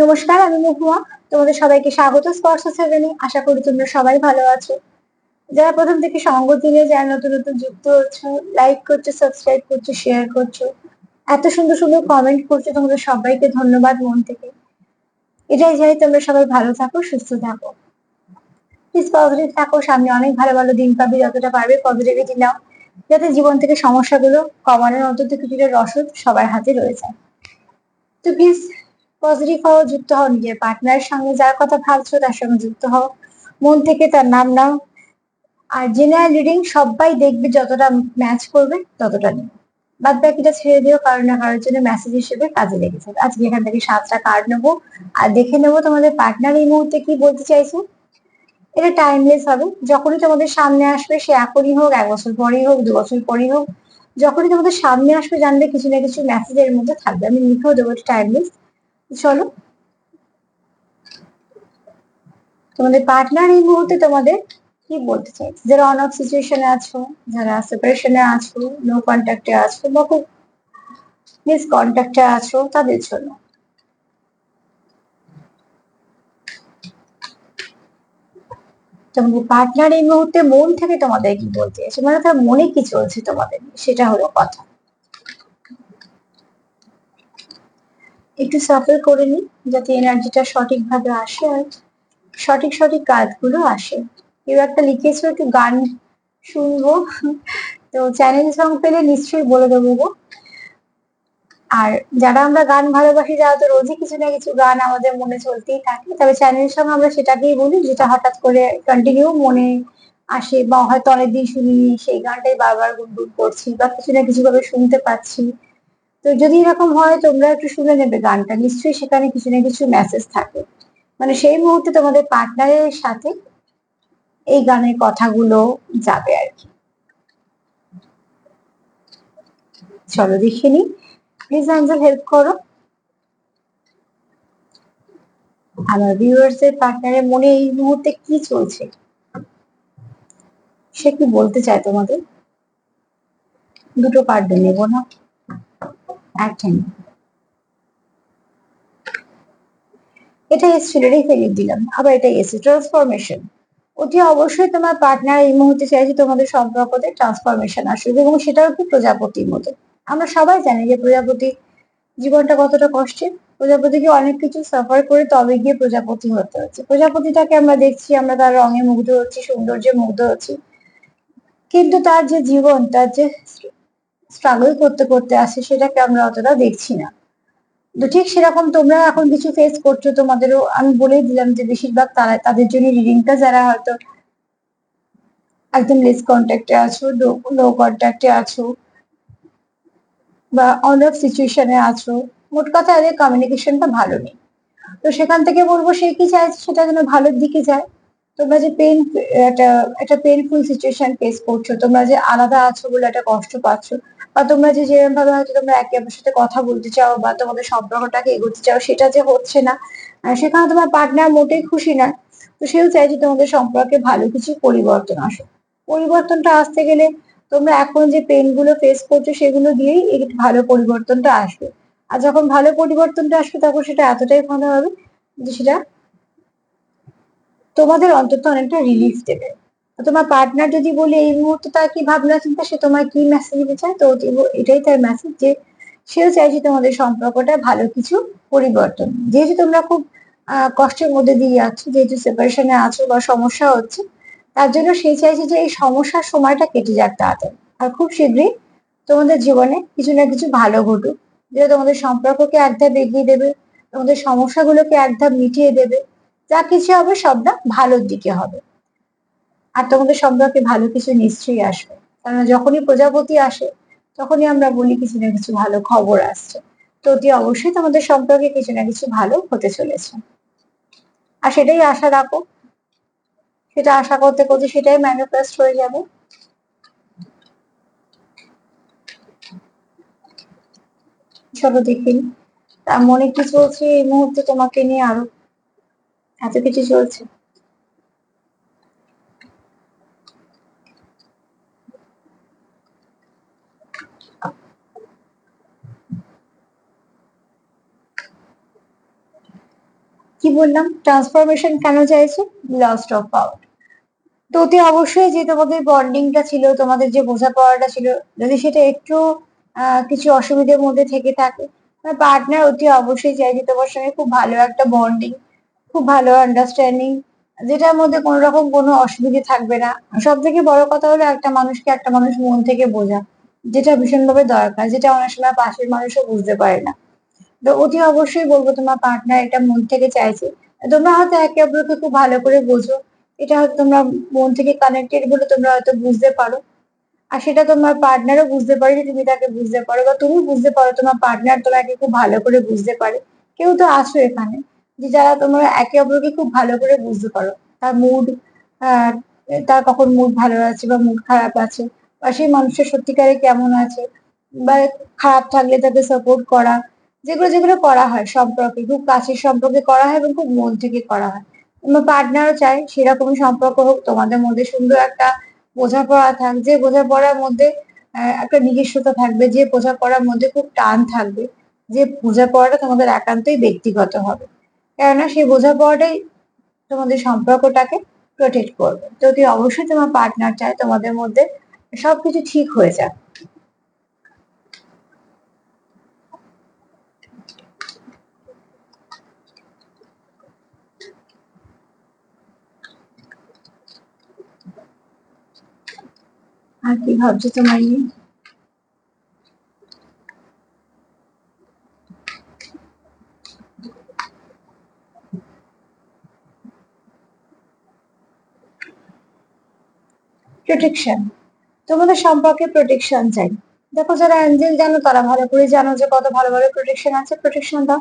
নমস্কার, আমি মহুয়া। তোমাদের সবাইকে স্বাগত স্পর্শ সেভেনে। আশা করি তোমরা সবাই ভালো আছো। যারা প্রথম থেকে সঙ্গ দিলে, যারা নতুন নতুন যুক্ত হচ্ছো, লাইক করছো, সাবস্ক্রাইব করছো, শেয়ার করছো, এত সুন্দর সুন্দর কমেন্ট করছো, তোমাদের সবাইকে ধন্যবাদ মন থেকে। এটাই চাই তোমরা সবাই ভালো থাকো, সুস্থ থাকো, প্লিজ পজিটিভ থাকো। সামনে অনেক ভালো ভালো দিন পাবে, যতটা পারবে পজিটিভিটি নাও, যাতে জীবন থেকে সমস্যাগুলো কমানোর অন্তত কিছুটা রসদ সবার হাতে রয়েছে। তো প্লিজ পজিটিভ হও, যুক্ত হও নিজের পার্টনারের সঙ্গে, যার কথা ভাবছো তার সঙ্গে যুক্ত হও, মন থেকে তার নাম নাও। আর জেনারেল রিডিং সবাই দেখবে, যতটা ম্যাচ করবে ততটা নিও, বাদ বাকিটা ছেড়ে দিও, কারো না কারোর জন্য মেসেজ হিসেবে কাজে লেগেছে। আজকে এখান থেকে 7টা কার্ড নেবো আর দেখে নেবো তোমাদের পার্টনার এই মুহূর্তে কি বলতে চাইছে। এটা টাইমলেস হবে, যখনই তোমাদের সামনে আসবে, সে এখনই হোক, 1 বছর পরেই হোক, 2 বছর পরেই হোক, যখনই তোমাদের সামনে আসবে জানবে কিছু না কিছু মেসেজ এর মধ্যে থাকবে। আমি লিখেও দেবো টাইমলেস। চলো, তোমাদের পার্টনার এই মুহূর্তে তোমাদের কি বলতে চাইছে। যারা অন অফ সিচুয়েশনে আছো, যারা সেপারেশনে আছো, নো কন্ট্যাক্টে আছো বা খুব মিস কন্ট্যাক্টে আছো, তাদের জন্য তোমাদের পার্টনার এই মুহূর্তে মন থেকে তোমাদের কি বলতে চাইছে, মানে তার মনে কি চলছে তোমাদের নিয়ে, সেটা হলো কথা। একটু সাফল করে নি, যাতে এনার্জিটা সঠিকভাবে আসে আর সঠিক সঠিক কাজগুলো আসে। কেউ একটা লিখেছো একটু গান শুনবো, তো চ্যানেল সং পেলে নিশ্চয়ই বলে দেবো গো। আর যারা আমরা গান ভালোবাসি, যারা তো রোজই কিছু না কিছু গান আমাদের মনে চলতেই থাকে, তবে চ্যানেলের সঙ্গে আমরা সেটাকেই বলি যেটা হঠাৎ করে কন্টিনিউ মনে আসে, বা হয়তো অনেকদিন শুনিনি, সেই গানটাই বারবার গুনগুন করছি বা কিছু না কিছু ভাবে শুনতে পাচ্ছি। তো যদি এরকম হয়, তোমরা একটু শুনে নেবে গানটা, নিশ্চয়ই সেখানে কিছু না কিছু মেসেজ থাকে। মানে সেই মুহূর্তে তোমাদের পার্টনারের সাথে এই গানের কথাগুলো যাবে আর কি। চলো দেখে নি, প্লিজ অ্যাঞ্জেল হেল্প করো। আমার ভিউয়ার্স এর পার্টনারের মনে এই মুহূর্তে কি চলছে, সে কি বলতে চায় তোমাদের। দুটো কার্ড নেব না, একটা নেব। এটা এসেছিল, এটাই ফেরত দিলাম, আবার এটাই এসেছে, ট্রান্সফরমেশন। অতি অবশ্যই তোমার পার্টনার এই মুহূর্তে চাইছে তোমাদের সম্পর্কতে ট্রান্সফরমেশন আসুক, এবং সেটাও কি প্রজাপতির মতো। আমরা সবাই জানি যে প্রজাপতি জীবনটা কতটা কষ্টের। প্রজাপতিকে অনেক কিছু সাফার করে তবে গিয়ে প্রজাপতি হতে হচ্ছে। প্রজাপতিটাকে আমরা দেখছি, আমরা তার রঙে মুগ্ধ হচ্ছি, সৌন্দর্যে মুগ্ধ হচ্ছি, কিন্তু তার যে জীবন, তার যে স্ট্রাগল করতে করতে আসে, সেটাকে আমরা অতটা দেখছি না। তো ঠিক সেরকম তোমরা এখন কিছু ফেস করছো, তোমাদেরও আমি বলেই দিলাম যে বেশিরভাগ তারা, তাদের জন্য রিডিংটা, যারা হয়তো একদম লেস কন্ট্যাক্টে আছো, লো কন্ট্যাক্টে আছো, বা অন অফ সিচুয়েশনে আছো, মোট কথা এদের কমিউনিকেশনটা ভালো নেই। তো সেখান থেকে বলবো, সে কি চাইছে সেটা যেন ভালোর দিকে যায়। তোমরা যে একটা একটা পেইনফুল সিচুয়েশন ফেস করছো, তোমরা যে আলাদা আছো বলে একটা কষ্ট পাচ্ছ, বা তোমরা যে যেরকম ভাবে হয়তো তোমরা একে অপরের সাথে কথা বলতে চাও বা তোমাদের সম্পর্কটাকে এগোতে চাও, সেটা যে হচ্ছে না, আর সেখানে তোমার পার্টনার মোটেই খুশি না। তো সেও চাইছে তোমাদের সম্পর্কে ভালো কিছু পরিবর্তন আসুক। পরিবর্তনটা আসতে গেলে তোমরা এখন যে পেন গুলো ফেস করছো, সেগুলো দিয়েই এই ভালো পরিবর্তনটা আসবে। আর যখন ভালো পরিবর্তনটা আসবে, তখন সেটা এতটাই ভালো হবে যে সেটা তোমাদের অন্তত অনেকটা রিলিফ দেবে। তোমার পার্টনার যদি বলি এই মুহূর্তে তার কি ভাবনা চিন্তা, সে তোমায় কি মেসেজ দিতে চায়, তো এটাই তার মেসেজ যে সেও চাইছে তোমাদের সম্পর্কটা ভালো কিছু পরিবর্তন। যেহেতু তোমরা খুব কষ্টের মধ্যে দিয়ে যাচ্ছ, যেহেতু সেপারেশনে আছো বা সমস্যা হচ্ছে, তার জন্য সে চাইছে যে এই সমস্যার সময়টা কেটে যাক তাড়াতাড়ি, আর খুব শীঘ্রই তোমাদের জীবনে কিছু না কিছু ভালো ঘটুক, যেটা তোমাদের সম্পর্ককে এক ধাপ এগিয়ে দেবে, তোমাদের সমস্যাগুলোকে এক ধাপ মিটিয়ে দেবে। যা কিছু হবে সবটা ভালোর দিকে হবে, আর তোমাদের সম্পর্কে ভালো কিছু নিশ্চয়ই আসবে। কারণ যখনই প্রজাপতি আসে, তখনই আমরা বলি কিছু না কিছু ভালো খবর আসছে। তো অতি অবশ্যই তোমাদের সম্পর্কে কিছু না কিছু ভালো হতে চলেছে, আর সেটাই আশা রাখো। সেটা আশা করতে করতে সেটাই ম্যানিফেস্ট হয়ে যাবে। চলো দেখি তার মনে কি চলছে এই মুহূর্তে তোমাকে নিয়ে, আরো এত কিছু চলছে। কি বললাম, ট্রান্সফরমেশন কেন চাইছে? Lost of power. তো অতি অবশ্যই যে তোমাদের বন্ডিংটা ছিল, তোমাদের যে বোঝাপড়াটা ছিল, যদি সেটা একটু কিছু অসুবিধার মধ্যে থেকে থাকে, পার্টনার অতি অবশ্যই চাই যে তোমার সঙ্গে খুব ভালো একটা বন্ডিং, খুব ভালো আন্ডারস্ট্যান্ডিং, যেটার মধ্যে কোনো রকম কোনো অসুবিধে থাকবে না। সব থেকে বড় কথা হলো একটা মানুষকে একটা মানুষ মন থেকে বোঝা, যেটা ভীষণভাবে দরকার, যেটা অনেক সময় পাশের মানুষও বুঝতে পারে না। তো অতি অবশ্যই বলবো তোমার পার্টনার এটা মন থেকে চাইছে। তোমরা হয়তো একে অপরকে খুব ভালো করে বোঝো, এটা হয়তো তোমরা মন থেকে কানেক্টেড বলে তোমরা হয়তো বুঝতে পারো, আর সেটা তোমার পার্টনারও বুঝতে পারে যে তুমি তাকে বুঝতে পারো, বা তুমি বুঝতে পারো তোমার পার্টনার তোমাকে খুব ভালো করে বুঝতে পারে। কেউ তো আছো এখানে যে যারা তোমরা একে অপরকে খুব ভালো করে বুঝতে পারো, তার মুড, আহ তার কখন মুড ভালো আছে বা মুড খারাপ আছে, বা সেই মানুষটা সত্যিকারে কেমন আছে, বা খারাপ থাকলে তাকে সাপোর্ট করা, যেগুলো যেগুলো করা হয় সম্পর্কে, খুব কাছের সম্পর্কে করা হয় এবং খুব মন থেকে করা হয়। তোমার পার্টনারও চায় সেরকমই সম্পর্ক হোক তোমাদের মধ্যে, সুন্দর একটা বোঝাপড়া থাক, যে বোঝাপড়ার মধ্যে একটা নিজস্বতা থাকবে, যে বোঝাপড়ার মধ্যে খুব টান থাকবে, যে বোঝাপড়াটা তোমাদের একান্তই ব্যক্তিগত হবে। কেননা সেই বোঝাপড়াটাই তোমাদের সম্পর্কটাকে প্রোটেক্ট করবে। তো তুই অবশ্যই তোমার পার্টনার চায় তোমাদের মধ্যে সবকিছু ঠিক হয়ে যাক। আর কি ভাবছো তোমার নিয়ে? প্রোটেকশন, তোমাদের সম্পর্কে প্রোটেকশন চাই। দেখো, যারা অ্যাঞ্জেল জানো তারা ভালো করে জানো যে কত ভালো ভালো প্রোটেকশন আছে, প্রোটেকশন দাও।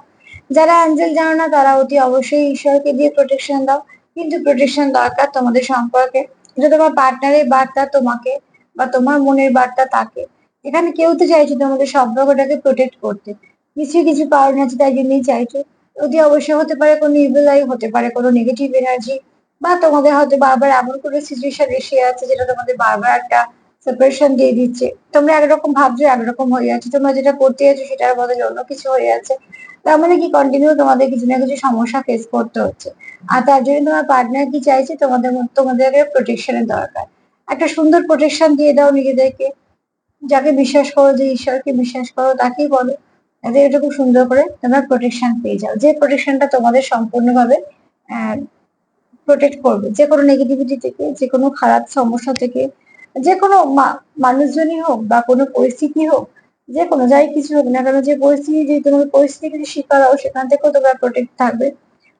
যারা অ্যাঞ্জেল জানো না তারা অতি অবশ্যই ঈশ্বরকে দিয়ে প্রোটেকশন দাও। কিন্তু প্রোটেকশন দরকার তোমাদের সম্পর্কে, এটা তোমার পার্টনারের বার্তা তোমাকে, বা তোমার মনের বার্তা তাকে। এখানে কেউ তো চাইছে তোমাদের সম্পর্কটাকে প্রোটেক্ট করতে, কিছু কিছু কারণ আছে তাই জন্যই চাইছো। অতি অবশ্যই হতে পারে কোনো ইভিল আই, হতে পারে কোনো নেগেটিভ এনার্জি, বা তোমাদের হয়তো বারবার এমন কোনো সিচুয়েশন এসে আছে যেটা তোমাদের বারবার একটা সেপারেশন দিয়ে দিচ্ছে। তোমরা একরকম ভাবছো, একরকম হয়ে যাচ্ছে, তোমরা যেটা করতে যাচ্ছ সেটার বদলে অন্য কিছু হয়ে যাচ্ছে। তার মানে কি, কন্টিনিউ তোমাদের কিছু না কিছু সমস্যা ফেস করতে হচ্ছে। আর তার জন্য তোমার পার্টনার কি চাইছে, তোমাদের প্রোটেকশনের দরকার। একটা সুন্দর প্রোটেকশন দিয়ে দাও নিজেদেরকে, যাকে বিশ্বাস করো, যে ঈশ্বরকে বিশ্বাস করো তাকেই বলো, যাতে এটা খুব সুন্দর করে তোমরা প্রোটেকশন পেয়ে যাও, যে প্রোটেকশনটা তোমাদের সম্পূর্ণভাবে প্রোটেক্ট করবে যে কোনো নেগেটিভিটি থেকে, যে কোনো খারাপ সমস্যা থেকে, যে কোনো মানুষজনই হোক বা কোনো পরিস্থিতি হোক, যে কোনো যাই কিছু হোক না কেন, যে পরিস্থিতি, যে তোমার পরিস্থিতিকে যদি শিকার হও সেখান থেকেও তোমরা প্রোটেক্ট থাকবে,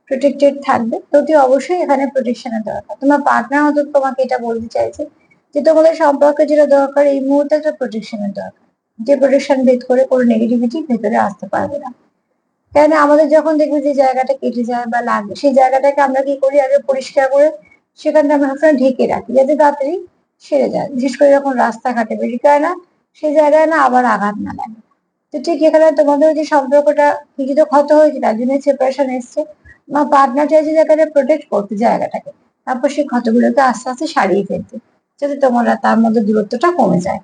প্রোটেক্টেড থাকবে। তো তুই অবশ্যই এখানে প্রোটেকশনের দরকার। তোমার পার্টনার হয়তো তোমাকে এটা বলতে চাইছে যে তোমাদের সম্পর্কে যেটা দরকার এই মুহূর্তে একটা প্রোটেকশনের দরকার, যে প্রোটেকশন ভেদ করে কোনো নেগেটিভিটি ভেতরে আসতে পারবে না। কেন আমাদের যখন দেখবে যে জায়গাটা কেটে যায় বা লাগে, সেই জায়গাটাকে আমরা কি করি, আগে পরিষ্কার করে সেখানটা আমরা সবসময় ঢেকে রাখি যাতে তাড়াতাড়ি সেরে যায়, বিশেষ করে যখন রাস্তাঘাটে বেরিয়ে, কেন না সেই জায়গায় না আবার আঘাত না লাগে। তো ঠিক এখানে তোমাদের যে সম্পর্কটা কিছুটা ক্ষত হয়েছে, তার জন্য সেপারেশন এসছে, বা পার্টনার চাইছে জায়গাটা প্রোটেক্ট করতে জায়গাটাকে, তারপর সেই ক্ষতগুলোকে আস্তে আস্তে সারিয়ে ফেলতে, যাতে তোমরা তার মধ্যে দূরত্বটা কমে যায়।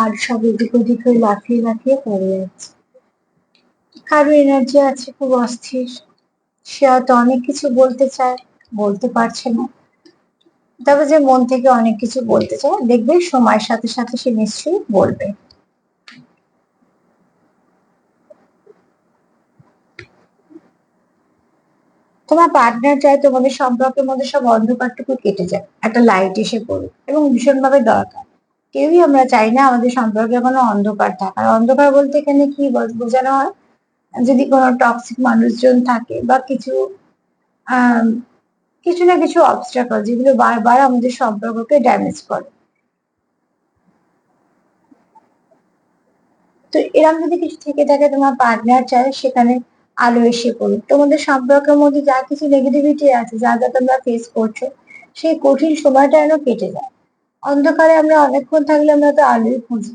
আর সব এদিক ওদিক হয়ে লাফিয়ে লাফিয়ে পড়ে যাচ্ছে। কারো এনার্জি আছে খুব অস্থির, সে হয়তো অনেক কিছু বলতে চায়, বলতে পারছে না। তবে যে মন থেকে অনেক কিছু বলতে চায়, দেখবে সময়ের সাথে সাথে সে নিশ্চয়ই বলবে। তোমার পার্টনার চায় তোমাদের সম্পর্কের মধ্যে সব অন্ধকারটুকু কেটে যায়, একটা লাইট এসে পড়ুক, এবং ভীষণভাবে দরকার। কেউই আমরা চাই না আমাদের সম্পর্কে কোনো অন্ধকার থাকার। অন্ধকার বলতে এখানে কি বোঝানো হয়, যদি কোনো টক্সিক মানুষজন থাকে, বা কিছু আহ কিছু না কিছু অবস্ট্রাকল যেগুলো বারবার আমাদের সম্পর্ককে ড্যামেজ করে। তো এরকম যদি কিছু থেকে থাকে, তোমার পার্টনার চায় সেখানে আলো এসে পড়ুক, তোমাদের সম্পর্কের মধ্যে যা কিছু নেগেটিভিটি আছে, যা যা তোমরা ফেস করছো, সেই কঠিন সময়টা যেন কেটে যায়। অন্ধকারে আমরা অনেকক্ষণ থাকলে আমরা তো আলোই খুঁজি।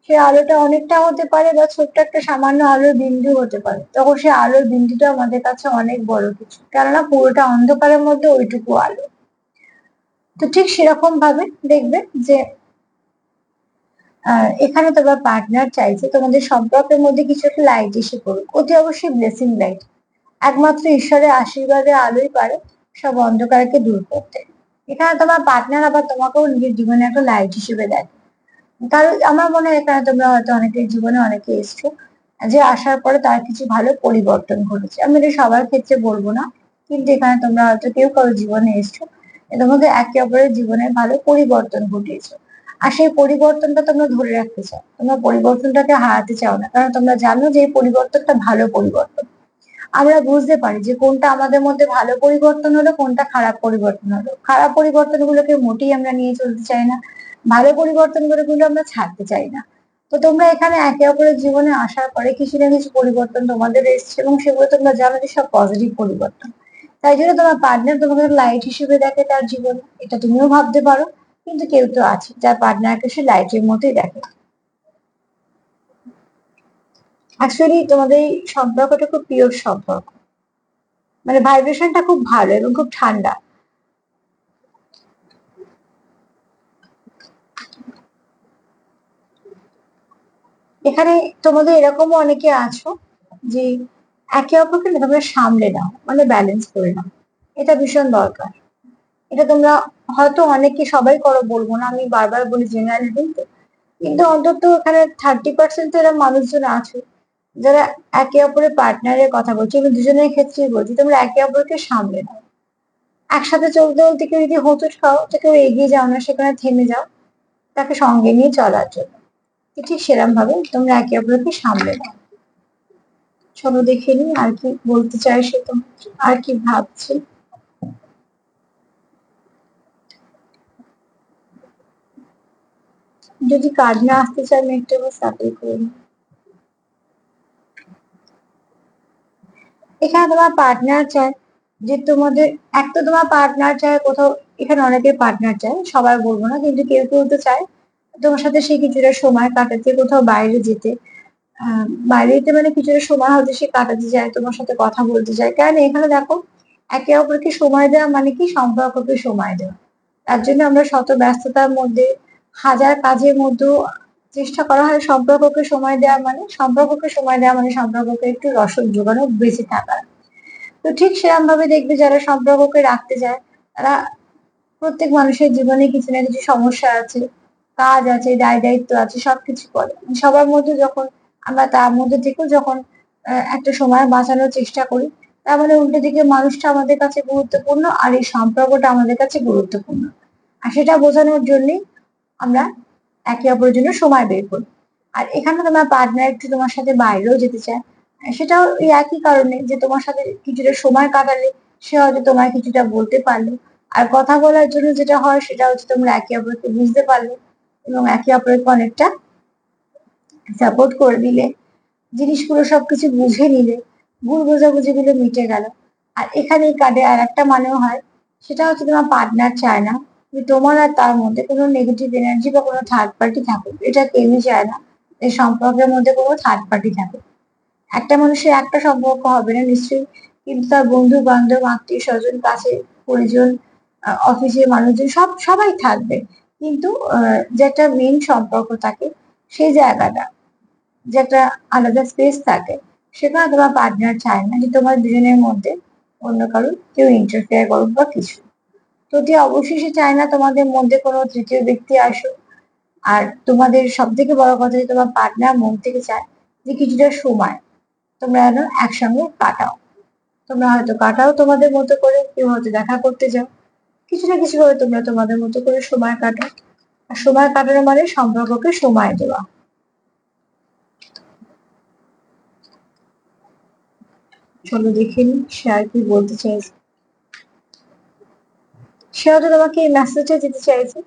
সেই আলোটা অনেকটা হতে পারে বা ছোট্ট একটা সামান্য আলোর বিন্দু হতে পারে, তখন সেই আলোর বিন্দুটা আমাদের কাছে অনেক বড় কিছু, কেননা পুরোটা অন্ধকারের মধ্যে ওইটুকু আলো। তো ঠিক সেরকম ভাবে দেখবে যে এখানে তোমার পার্টনার চাইছে তোমাদের সম্পর্কের মধ্যে কিছু একটা লাইট এসে পড়ুক, অতি অবশ্যই ব্লেসিং লাইট। একমাত্র ঈশ্বরের আশীর্বাদে আলোই পারে সব অন্ধকারকে দূর করতে। এখানে তোমার পার্টনার আবার তোমাকেও নিজের জীবনে একটা লাইট হিসেবে দেখে। কারণ আমার মনে হয় এখানে তোমরা হয়তো অনেকের জীবনে অনেকে এসছো, যে আসার পরে তার কিছু ভালো পরিবর্তন ঘটেছে। আমি এটা সবার ক্ষেত্রে বলবো না, কিন্তু এখানে তোমরা হয়তো কেউ কারো জীবনে এসছো, তোমাদের একে অপরের জীবনে ভালো পরিবর্তন ঘটিয়েছো। আর সেই পরিবর্তনটা তোমরা ধরে রাখতে চাও, তোমরা পরিবর্তনটাকে হারাতে চাও না, কারণ তোমরা জানো যে এই পরিবর্তনটা ভালো পরিবর্তন। আমরা বুঝতে পারি যে কোনটা আমাদের মধ্যে ভালো পরিবর্তন হলো, কোনটা খারাপ পরিবর্তন হলো। খারাপ পরিবর্তন গুলোকে মোটেই আমরা নিয়ে চলতে চাই না, ভালো পরিবর্তন গুলো আমরা ছাড়তে চাই না। তো তোমরা এখানে একে অপরের জীবনে আসার পরে কিছু না কিছু পরিবর্তন তোমাদের এসছে, এবং সেগুলো তোমরা জানো যে সব পজিটিভ পরিবর্তন। তাই জন্য তোমার পার্টনার তোমাকে লাইট হিসেবে দেখে তার জীবনে, এটা তুমিও ভাবতে পারো। কিন্তু কেউ তো আছে যার পার্টনারকে সে লাইটের মতোই দেখে। অ্যাকচুয়ালি তোমাদের এই সম্পর্কটা খুব পিওর সম্পর্ক, মানে ভাইব্রেশনটা খুব ভালো এবং খুব ঠান্ডা। এখানে তোমাদের এরকমও অনেকে আছো যে একে অপরকে না তোমরা সামলে নাও, মানে ব্যালেন্স করে নাও। এটা ভীষণ দরকার। এটা তোমরা হয়তো অনেকে, সবাই করো বলবো না, আমি বারবার বলি জেনারেল, কিন্তু অন্তত এখানে 30% তো এরা মানুষজন আছে যারা একে অপরের পার্টনারের কথা বলছি, আমি দুজনের ক্ষেত্রেই বলছি, তোমরা একে অপরকে সামলে নাও। একসাথে চলতে চলতে কেউ যদি হোঁচট খাও তো কেউ এগিয়ে যাও না, সেখানে থেমে যাও তাকে সঙ্গে নিয়ে চলার জন্য। তো ঠিক সেরকম ভাবে তোমরা একে অপরকে সামলে নাও। চলো দেখে নি আর কি বলতে চাই সে, তো আর কি ভাবছি। যদি কার্ড না আসতে চায় আমি একটু সাপোর্ট করি। এখানে তোমার পার্টনার চায় যে তোমাদের, এক তো তোমার পার্টনার চায় কোথাও, এখানে অনেকের পার্টনার চায়, সবাই বলবো না, কিন্তু কেউ কেউ তো চায় তোমার সাথে সে কিছুটা সময় কাটাতে, কোথাও বাইরে যেতে। বাইরে যেতে মানে কিছুটা সময় হয়তো সে কাটাতে চায়, তোমার সাথে কথা বলতে চায়। কারণ এখানে দেখো, একে অপরকে সময় দেওয়া মানে কি সম্পর্ককে সময় দেওয়া। তার জন্য আমরা শত ব্যস্ততার মধ্যে, হাজার কাজের মধ্যেও চেষ্টা করা হয় সম্পর্ককে সময় দেওয়া, মানে সম্পর্ককে সময় দেওয়া মানে সম্পর্ককে একটু রসদ যোগানো, বেঁচে থাকা। তো ঠিক সেরকম ভাবে দেখবে যারা সম্পর্ককে রাখতে চায়, তারা, প্রত্যেক মানুষের জীবনে কিছু না কিছু সমস্যা আছে, কাজ আছে, দায় দায়িত্ব আছে, সবকিছু করে সবার মধ্যে, যখন আমরা তার মধ্যে থেকেও যখন একটা সময় বাঁচানোর চেষ্টা করি, তার মানে উল্টো দিকে মানুষটা আমাদের কাছে গুরুত্বপূর্ণ আর এই সম্পর্কটা আমাদের কাছে গুরুত্বপূর্ণ। আর সেটা বোঝানোর জন্যই আমরা একে অপরের জন্য সময় বের করি। আর এখানে তোমার পার্টনার একটু তোমার সাথে বাইরেও যেতে চায়, সেটাও এই একই কারণে যে তোমার সাথে কিছুটা সময় কাটালে সে হয়তো তোমায় কিছুটা বলতে পারলো। আর কথা বলার জন্য যেটা হয় সেটা হচ্ছে তোমরা একে অপরকে বুঝতে পারলে এবং একে অপরকে অনেকটা সাপোর্ট করে দিলে, জিনিসগুলো সবকিছু বুঝে নিলে, ভুল বোঝাবুঝি গুলো মিটে গেল। আর এখানে এই কার্ডে আর একটা মানেও হয়, সেটা হচ্ছে তোমার পার্টনার চায় না যে তোমার আর তার মধ্যে কোনো নেগেটিভ এনার্জি বা কোনো থার্ড পার্টি থাকুক, এটা কেউই চায় না। এই সম্পর্কের মধ্যে কোনো থার্ড পার্টি থাকুক। একটা মানুষের একটা সম্পর্ক হবে না নিশ্চয়ই, কিন্তু তার বন্ধু বান্ধব, আত্মীয় স্বজন, কাছে পরিজন, অফিসের মানুষজন, সবাই থাকবে। কিন্তু যে একটা মেন সম্পর্ক থাকে, সেই জায়গাটা, যে একটা আলাদা স্পেস থাকে, সেখানে তোমার পার্টনার চায় না যে তোমার দুজনের মধ্যে অন্য কারো কেউ ইন্টারফেয়ার করুক বা কিছু। তো অবশ্যই সে চায় না তোমাদের মধ্যে কোনো তৃতীয় ব্যক্তি আসুক। আর তোমাদের সব থেকে বড় কথা যে তোমার পার্টনার মন থেকে চায় যে কিছুটা সময় তোমরা যেন একসঙ্গে কাটাও। তোমরা হয়তো কাটাও তোমাদের মতো করে, কেউ হয়তো দেখা করতে যাও, কিছু না কিছু ভাবে তোমরা তোমাদের মতো করে সময় কাটাও। আর সময় কাটানো মানে সম্পর্ককে সময় দেওয়া। চলো দেখে নি সে আর কি বলতে চাইছে। সে হয়তো তোমাকে এই মেসেজটা দিতে চাইছে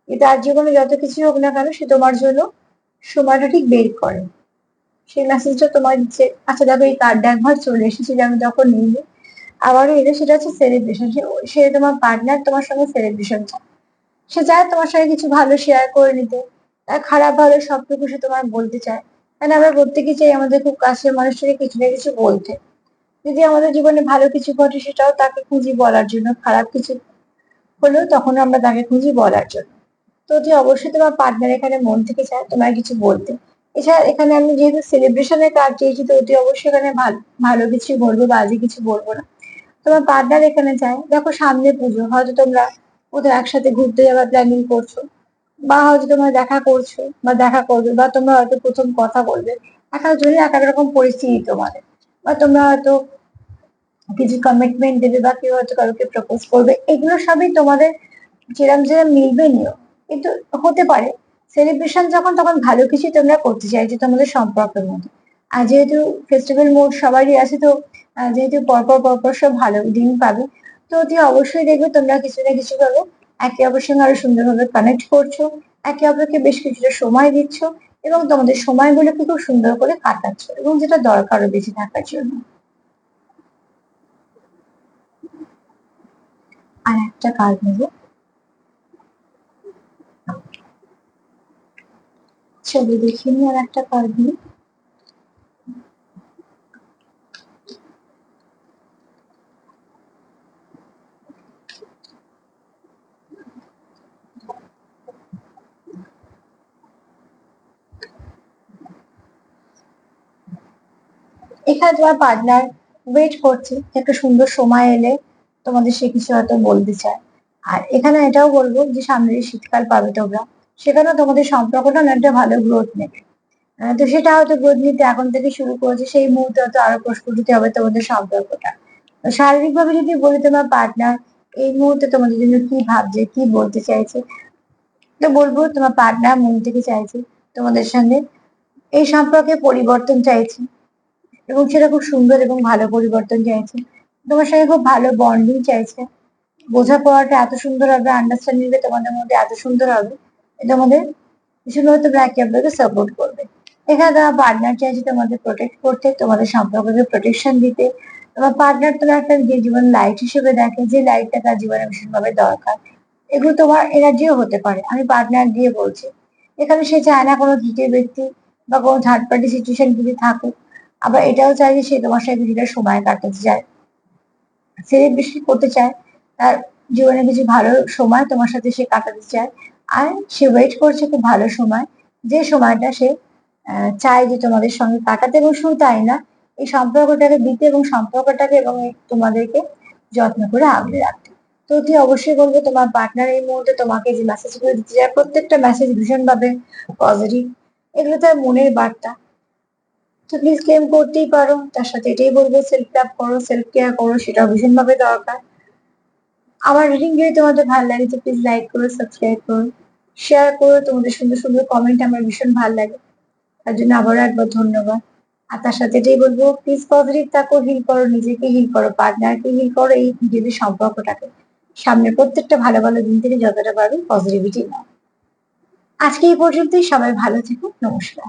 যে তার জীবনে যত কিছু হোক না কেন সে তোমার জন্য সময়টা ঠিক বের করে। সেই মেসেজটা তোমার দিচ্ছে। আচ্ছা দেখো, এই কার্ডটা একবার চলে এসেছিল, আমি তখন নিইনি, আবারও এলে, সেটা হচ্ছে সেলিব্রেশন। সে তোমার পার্টনার তোমার সঙ্গে সেলিব্রেশন চায়। সে চায় তোমার সঙ্গে কিছু ভালো শেয়ার করে নিতে, খারাপ ভালো সবটুকু সে তোমার বলতে চায়। কারণ আমরা প্রত্যেকেই চাই আমাদের খুব কাছের মানুষটাকে কিছু না কিছু বলতে। যদি আমাদের জীবনে ভালো কিছু ঘটে সেটাও তাকে খুঁজি বলার জন্য, খারাপ কিছু হলেও তখন আমরা তাকে খুঁজি বলার জন্য। তো অতি অবশ্যই তোমার পার্টনার এখানে মন থেকে চায় তোমায় কিছু বলতে। এছাড়া এখানে আমি যেহেতু সেলিব্রেশনের কার্ড চেয়েছি, তো অতি অবশ্যই এখানে ভালো কিছু বলবো, বাজে কিছু বলবো না। তোমার পার্টনার এখানে চায়, দেখো সামনে পুজো, হয়তো তোমরা কোথাও একসাথে ঘুরতে যাওয়ার প্ল্যানিং করছো, বা হয়তো তোমরা দেখা করছো বা দেখা করবে, বা তোমরা হয়তো প্রথম কথা বলবে। এক একজনের এক এক রকম পরিস্থিতি তোমাদের, বা তোমরা হয়তো কিছু কমিটমেন্ট দেবে, বা কেউ হয়তো কাউকে প্রপোজ করবে, এগুলো সবই তোমাদের যেরম যেরম মিলবে নিও। কিন্তু হতে পারে সেলিব্রেশন যখন, তখন ভালো কিছু তোমরা করতে চাইছো তোমাদের সম্পর্কের মধ্যে। আর যেহেতু ফেস্টিভ্যাল মুড সবারই আছে, তো যেহেতু পরপর পরপর সব ভালো দিন পাবে, তো অতি অবশ্যই দেখবে তোমরা কিছু না কিছু ভাবে একে অপরের সঙ্গে আরো সুন্দরভাবে কানেক্ট করছো, একে অপরকে বেশ কিছুটা সময় দিচ্ছ, এবং তোমাদের সময়গুলোকে খুব সুন্দর করে কাটাচ্ছ, এবং যেটা দরকারও বেঁচে থাকার জন্য। আর একটা কাজ নেবো, ছবি দেখিয়ে নিয়ে আর একটা কার্ড নিই। এখানে তোমার পার্টনার ওয়েট করছে একটা সুন্দর সময় এলে তোমাদের সে কিছু হয়তো বলতে চায়। আর এখানে এটাও বলবো যে সামনে যে শীতকাল পাবে তোমরা, সেখানেও তোমাদের সম্পর্কটা না একটা ভালো গ্রোথ নেবে। তো সেটা হয়তো গ্রোথ নিতে এখন থেকে শুরু করেছে, সেই মুহূর্তে হয়তো আরো প্রস্ফুটিত হবে তোমাদের সম্পর্কটা। তো শারীরিকভাবে যদি বলি, তোমার পার্টনার এই মুহূর্তে তোমাদের জন্য কি ভাবছে, কি বলতে চাইছে, তো বলবো তোমার পার্টনার মন থেকে চাইছে তোমাদের সঙ্গে এই সম্পর্কে পরিবর্তন চাইছে, এবং সেটা খুব সুন্দর এবং ভালো পরিবর্তন চাইছে। তোমার সঙ্গে খুব ভালো বন্ডিং চাইছে, বোঝাপড়াটা এত সুন্দর হবে, আন্ডারস্ট্যান্ডিং তোমাদের মধ্যে এত সুন্দর হবে, এটা আমাদের ভীষণভাবে তোমরা একে অপরকে সাপোর্ট করবে। এখানে তোমার পার্টনার চাইছে তোমাদের প্রোটেক্ট করতে, তোমাদের সম্পর্ককে প্রোটেকশন দিতে। তোমার পার্টনার তোমার একটা যে জীবন লাইট হিসেবে দেখে, যে লাইটটা তার জীবনে ভীষণভাবে দরকার। এগুলো তোমার এনার্জিও হতে পারে, আমি পার্টনার দিয়ে বলছি। এখানে সে চায় না কোনো তৃতীয় ব্যক্তি বা কোনো থার্ড পার্টি সিচুয়েশন কিছু থাকুক। আবার এটাও চায় যে সে তোমার সাথে কিছুটা সময় কাটাতে চায়, সেলিব্রেশন করতে চায়, তার জীবনে কিছু ভালো সময় তোমার সাথে সে কাটাতে চায়। আর সে ওয়েট করছে খুব ভালো সময়, যে সময়টা সে চায় যে তোমাদের সঙ্গে কাটাতে, এবং শুধু তাই না, এই সম্পর্কটাকে দিতে, এবং সম্পর্কটাকে এবং তোমাদেরকে যত্ন করে আগলে রাখতে। তো তুই অবশ্যই বলবো তোমার পার্টনার এই মুহূর্তে তোমাকে যে মেসেজ গুলো দিতে চায়, প্রত্যেকটা মেসেজ ভীষণভাবে পজিটিভ, এগুলো তার মনের বার্তা। তো প্লিজ ক্লেম করতেই পারো, তার সাথে এটাই বলবো সেলফ লাভ করো, সেলফ কেয়ার করো, সেটাও ভীষণভাবে দরকার। আমার রিডিং যদি তোমাদের ভালো লাগে তো প্লিজ লাইক করো, সাবস্ক্রাইব করো, শেয়ার করো, তোমাদের সুন্দর সুন্দর কমেন্ট আমার ভীষণ ভালো লাগে, তার জন্য আবারও একবার ধন্যবাদ। আর তার সাথে এটাই বলবো, প্লিজ পজিটিভ থাকো, হিল করো, নিজেকে হিল করো, পার্টনারকে হিল করো, এই নিজেদের সম্পর্কটাকে সামনে প্রত্যেকটা ভালো ভালো দিন থেকে যতটা পারবে পজিটিভিটি নাও। আজকে এই পর্যন্তই, সবাই ভালো থেকো, নমস্কার।